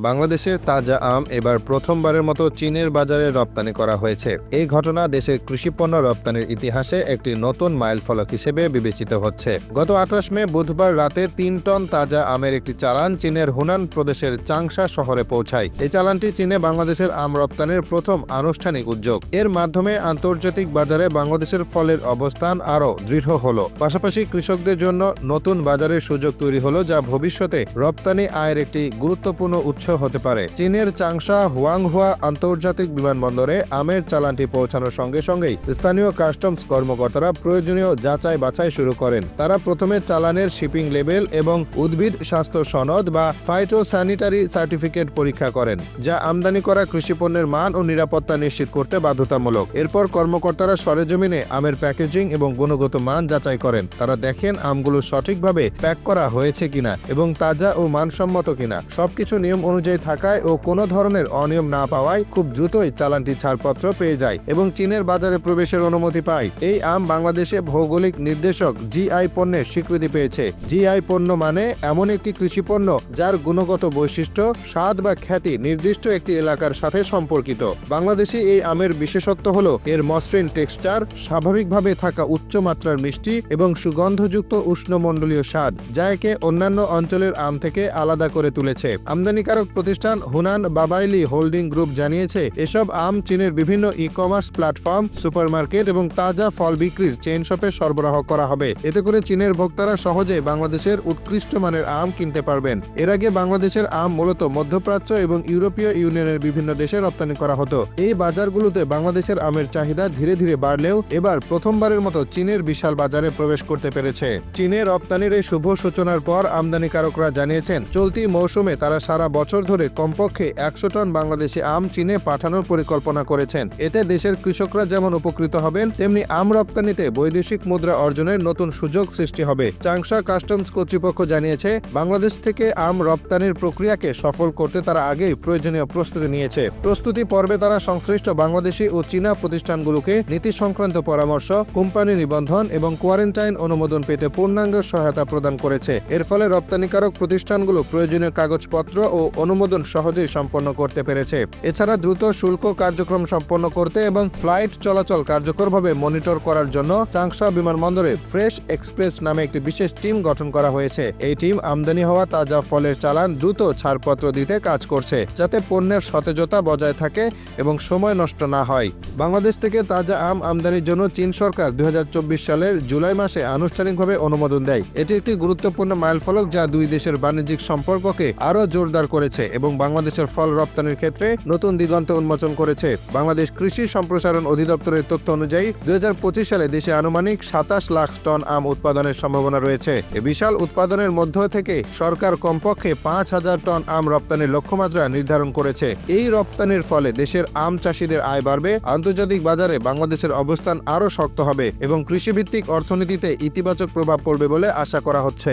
বাংলাদেশে তাজা আম এবার প্রথমবারের মতো চীনের বাজারে রপ্তানি করা হয়েছে। এই ঘটনা দেশের কৃষিপণ্য রপ্তানির ইতিহাসে একটি নতুন মাইলফলক হিসেবে বিবেচিত হচ্ছে। গত 28 মে বুধবার রাতে 3 টন তাজা আমের একটি চালান চীনের হুনান প্রদেশের চাংশা শহরে পৌঁছায়। এই চালানটি চীনে বাংলাদেশের আম রপ্তানির প্রথম আনুষ্ঠানিক উদ্যোগ। এর মাধ্যমে আন্তর্জাতিক বাজারে বাংলাদেশের ফলের অবস্থান আরও দৃঢ় হলো। পাশাপাশি কৃষকদের জন্য নতুন বাজারের সুযোগ তৈরি হলো, যা ভবিষ্যতে রপ্তানি আয়ের একটি গুরুত্বপূর্ণ উৎস হতে পারে। চীনের চাংশা হুয়াংহুয়া আন্তর্জাতিক বিমানবন্দরে আমের চালানটি পৌঁছানোর সঙ্গে সঙ্গেই স্থানীয় কাস্টমস কর্মকর্তারা প্রয়োজনীয় যাচাই বাছাই শুরু করেন। তারা প্রথমে চালানের শিপিং লেবেল এবং উদ্ভিদ স্বাস্থ্য সনদ বা ফাইটোস্যানিটারি সার্টিফিকেট পরীক্ষা করেন, যা আমদানি করা কৃষিপণ্যের মান ও নিরাপত্তা নিশ্চিত করতে বাধ্যতামূলক। এরপর কর্মকর্তারা সরেজমিনে আমের প্যাকেজিং এবং গুণগত মান যাচাই করেন। তারা দেখেন আমগুলো সঠিকভাবে প্যাক করা হয়েছে কিনা এবং তাজা ও মানসম্মত কিনা। সবকিছু নিয়ম অনুযায়ী থাকায় ও কোনো ধরনের অনিয়ম না পাওয়ায় খুব দ্রুতই চালানটি ছাড়পত্র পেয়ে যায় এবং চীনের বাজারে প্রবেশের অনুমতি পায়। এই আম বাংলাদেশে ভৌগোলিক নির্দেশক জিআই পণ্যের স্বীকৃতি পেয়েছে। জিআই পণ্য মানে এমন একটি কৃষিপণ্য যার গুণগত বৈশিষ্ট্য, স্বাদ বা খ্যাতি নির্দিষ্ট একটি এলাকার সাথে সম্পর্কিত। বাংলাদেশে এই আমের বিশেষত্ব হলো এর মসৃণ টেক্সচার, স্বাভাবিকভাবে থাকা উচ্চমাত্রার মিষ্টি এবং সুগন্ধযুক্ত উষ্ণমণ্ডলীয় স্বাদ, যা একে অন্যান্য অঞ্চলের আম থেকে আলাদা করে তুলেছে। আমদানিকারক প্রতিষ্ঠান হুনান বাবাইলি হোল্ডিং গ্রুপ জানিয়েছে, এসব আম চীনের বিভিন্ন ই-কমার্স প্ল্যাটফর্ম, সুপারমার্কেট এবং তাজা ফল বিক্রির চেইন শপে সরবরাহ করা হবে। এতে করে চীনের ভোক্তারা সহজে বাংলাদেশের উৎকৃষ্ট মানের আম কিনতে পারবেন। এর আগে বাংলাদেশের আম মূলত মধ্যপ্রাচ্য এবং ইউরোপীয় ইউনিয়নের বিভিন্ন দেশে রপ্তানি করা হতো। এই বাজারগুলোতে বাংলাদেশের আমের চাহিদা ধীরে ধীরে বাড়লেও এবার প্রথমবারের মতো চীনের বিশাল বাজারে প্রবেশ করতে পেরেছে। চীনে রপ্তানির এই শুভ সূচনার পর আমদানিকারকরা জানিয়েছেন, চলতি মৌসুমে তারা সারা বছর ধরে কমপক্ষে 100 টন বাংলাদেশি আম চীনে পাঠানোর পরিকল্পনা করেছেন। এতে দেশের কৃষকরা যেমন উপকৃত হবেন, তেমনি আম রপ্তানিতে বৈদেশিক মুদ্রা অর্জনের নতুন সুযোগ সৃষ্টি হবে। চাংশা কাস্টমস কর্তৃপক্ষ জানিয়েছে, বাংলাদেশ থেকে আম রপ্তানির প্রক্রিয়াকে সফল করতে তারা আগেই প্রয়োজনীয় প্রস্তুতি নিয়েছে। প্রস্তুতি পর্বে তারা সংশ্লিষ্ট বাংলাদেশি ও চীনা প্রতিষ্ঠানগুলোকে নীতি সংক্রান্ত পরামর্শ, কোম্পানি নিবন্ধন এবং কোয়ারেন্টাইন অনুমোদন পেতে পূর্ণাঙ্গ সহায়তা প্রদান করেছে। এর ফলে রপ্তানিকারক প্রতিষ্ঠানগুলো প্রয়োজনীয় কাগজপত্র ও অনুমোদন সহজেই সম্পন্ন করতে পেরেছে। এছাড়া দ্রুত শুল্ক কার্যক্রম সম্পন্ন করতে এবং ফ্লাইট চলাচল কার্যকরভাবে মনিটর করার জন্য চাংশা বিমানবন্দরে ফ্রেশ এক্সপ্রেস নামে একটি বিশেষ টিম গঠন করা হয়েছে। এই টিম আমদানি হওয়া তাজা ফলের চালান দ্রুত ছাড়পত্র দিতে কাজ করছে, যাতে পণ্যের সতেজতা বজায় থাকে এবং সময় নষ্ট না হয়। বাংলাদেশ থেকে তাজা আম আমদানির জন্য চীন সরকার 2024 সালের জুলাই মাসে আনুষ্ঠানিকভাবে অনুমোদন দেয়। এটি একটি গুরুত্বপূর্ণ মাইলফলক, যা দুই দেশের বাণিজ্যিক সম্পর্ককে আরও জোরদার করেছে এবং বাংলাদেশের ফল রপ্তানির ক্ষেত্রে নতুন দিগন্ত উন্মোচন করেছে। বাংলাদেশ কৃষি সম্প্রসারণ অধিদপ্তরের তথ্য অনুযায়ী 2025 সালে দেশে আনুমানিক 27 লাখ টন আম উৎপাদনের সম্ভাবনা রয়েছে। এই বিশাল উৎপাদনের মধ্য থেকে সরকার কমপক্ষে 5,000 টন আম রপ্তানির লক্ষ্যমাত্রা নির্ধারণ করেছে। এই রপ্তানির ফলে দেশের আম চাষিদের আয় বাড়বে, আন্তর্জাতিক বাজারে বাংলাদেশের অবস্থান আরও শক্ত হবে এবং কৃষিভিত্তিক অর্থনীতিতে ইতিবাচক প্রভাব পড়বে বলে আশা করা হচ্ছে।